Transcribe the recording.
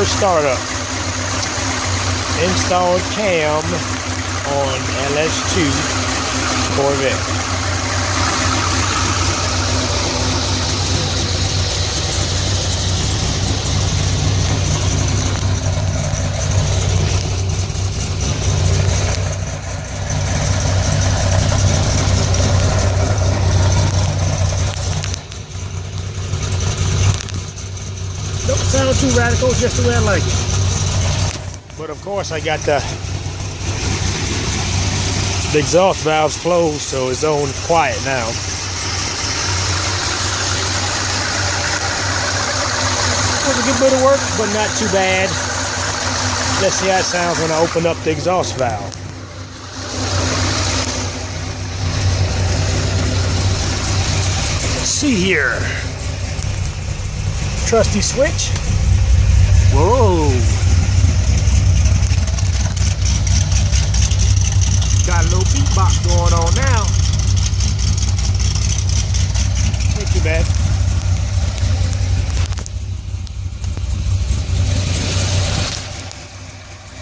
First startup. Installed cam on LS2 Corvette. Don't sound too radical, just the way I like it. But of course I got the exhaust valves closed, so it's on quiet now. Was a good bit of work, but not too bad. Let's see how it sounds when I open up the exhaust valve. Let's see here. Trusty switch. Whoa.